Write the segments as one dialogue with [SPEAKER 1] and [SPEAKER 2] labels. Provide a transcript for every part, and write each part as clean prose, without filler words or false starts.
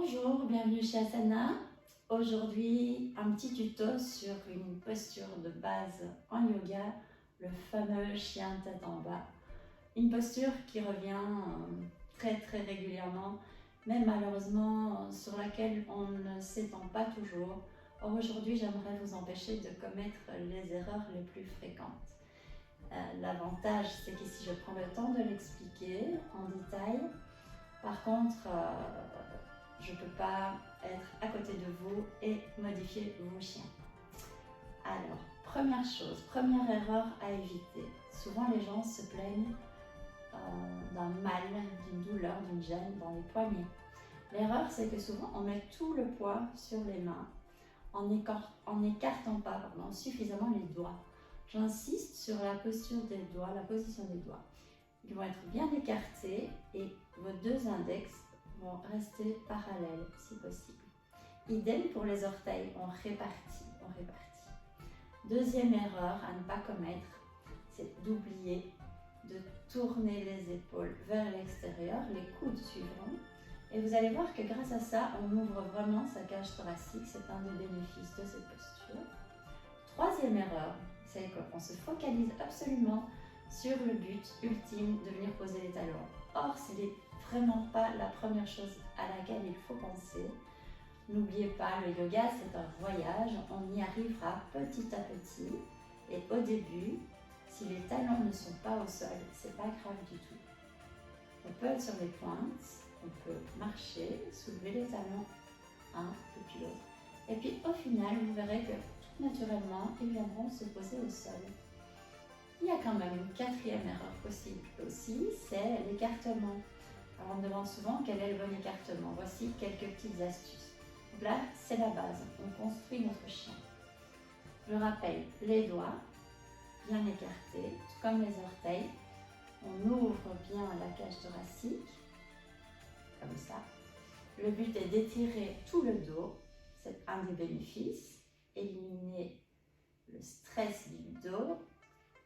[SPEAKER 1] Bonjour, bienvenue chez Asana. Aujourd'hui, un petit tuto sur une posture de base en yoga, le fameux chien tête en bas. Une posture qui revient très régulièrement, mais malheureusement sur laquelle on ne s'étend pas toujours. Or aujourd'hui, j'aimerais vous empêcher de commettre les erreurs les plus fréquentes. L'avantage, c'est qu'ici, je prends le temps de l'expliquer en détail. Par contre, je ne peux pas être à côté de vous et modifier vos chiens. Alors, première chose, première erreur à éviter. Souvent, les gens se plaignent d'un mal, d'une douleur, d'une gêne dans les poignets. L'erreur, c'est que souvent, on met tout le poids sur les mains en n'écartant pas suffisamment les doigts. J'insiste sur la posture des doigts, la position des doigts. Ils vont être bien écartés et vos deux index vont rester parallèles si possible. Idem pour les orteils, on répartit. Deuxième erreur à ne pas commettre, c'est d'oublier de tourner les épaules vers l'extérieur, les coudes suivront. Et vous allez voir que grâce à ça, on ouvre vraiment sa cage thoracique, c'est un des bénéfices de cette posture. Troisième erreur, c'est qu'on se focalise absolument sur le but ultime de venir poser les talons. Or, ce n'est vraiment pas la première chose à laquelle il faut penser. N'oubliez pas, le yoga, c'est un voyage. On y arrivera petit à petit. Et au début, si les talons ne sont pas au sol, c'est pas grave du tout. On peut être sur les pointes, on peut marcher, soulever les talons, un et puis l'autre. Et puis au final, vous verrez que tout naturellement, ils viendront se poser au sol. Il y a quand même une quatrième erreur possible aussi, c'est l'écartement. Alors on me demande souvent quel est le bon écartement. Voici quelques petites astuces. Donc là, c'est la base. On construit notre chien. Je rappelle, les doigts bien écartés, tout comme les orteils. On ouvre bien la cage thoracique, comme ça. Le but est d'étirer tout le dos. C'est un des bénéfices. Éliminer le stress du dos.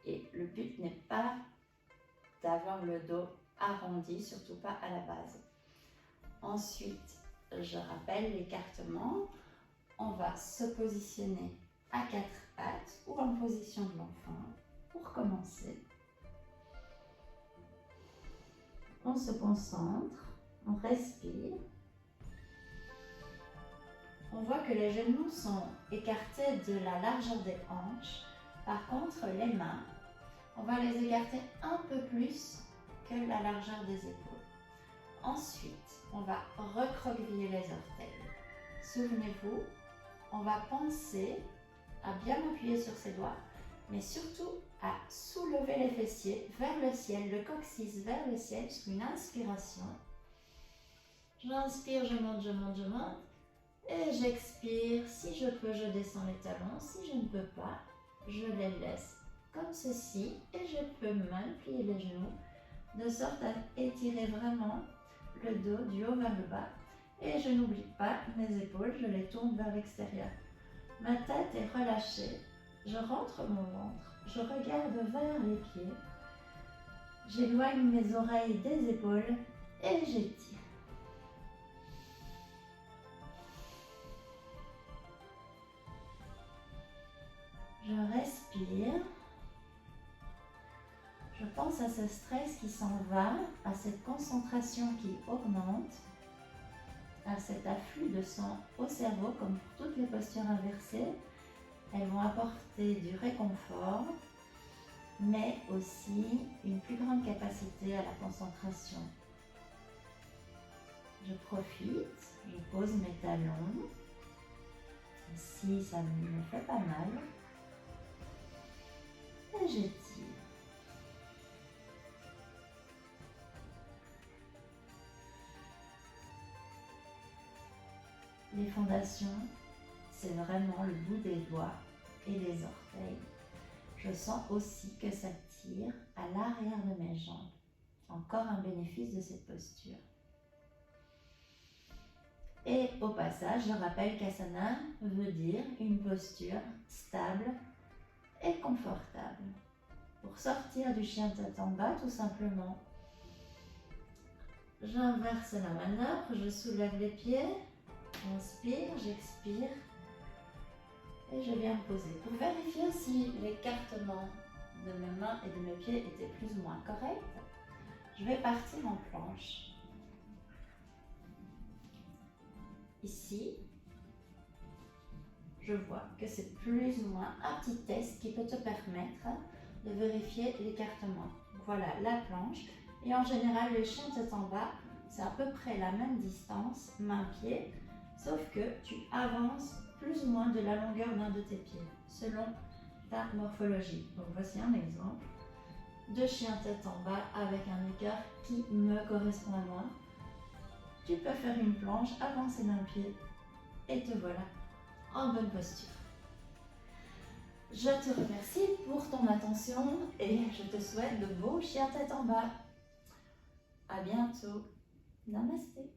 [SPEAKER 1] Et le but n'est pas d'avoir le dos arrondi, surtout pas à la base. Ensuite, je rappelle l'écartement. On va se positionner à quatre pattes ou en position de l'enfant. Pour commencer, on se concentre, on respire. On voit que les genoux sont écartés de la largeur des hanches. Par contre, les mains, on va les écarter un peu plus que la largeur des épaules. Ensuite, on va recroqueviller les orteils. Souvenez-vous, on va penser à bien appuyer sur ses doigts, mais surtout à soulever les fessiers vers le ciel, le coccyx vers le ciel sur une inspiration. J'inspire, je monte. Et j'expire. Si je peux, je descends les talons. Si je ne peux pas, je les laisse comme ceci et je peux même plier les genoux de sorte à étirer vraiment le dos du haut vers le bas. Et je n'oublie pas mes épaules, je les tourne vers l'extérieur. Ma tête est relâchée, je rentre mon ventre, je regarde vers les pieds, j'éloigne mes oreilles des épaules et j'étire. Je respire. Je pense à ce stress qui s'en va, à cette concentration qui augmente, à cet afflux de sang au cerveau, comme pour toutes les postures inversées. Elles vont apporter du réconfort, mais aussi une plus grande capacité à la concentration. Je profite, je pose mes talons, si ça me fait pas mal, et j'étire. Les fondations, c'est vraiment le bout des doigts et les orteils. Je sens aussi que ça tire à l'arrière de mes jambes. Encore un bénéfice de cette posture. Et au passage, je rappelle qu'Asana veut dire une posture stable et confortable. Pour sortir du chien tête en bas, tout simplement, J'inverse la manœuvre, je soulève les pieds, inspire, j'expire et je viens poser. Pour vérifier si l'écartement de mes mains et de mes pieds était plus ou moins correct, je vais partir en planche. Ici, je vois que c'est plus ou moins un petit test qui peut te permettre de vérifier l'écartement. Voilà la planche. Et en général, le chien tête en bas, c'est à peu près la même distance, main-pied, sauf que tu avances plus ou moins de la longueur d'un de tes pieds, selon ta morphologie. Donc voici un exemple de chien tête en bas avec un écart qui me correspond à moi. Tu peux faire une planche, avancer d'un pied et te voilà en bonne posture. Je te remercie pour ton attention et je te souhaite de beaux chiens tête en bas. À bientôt. Namasté.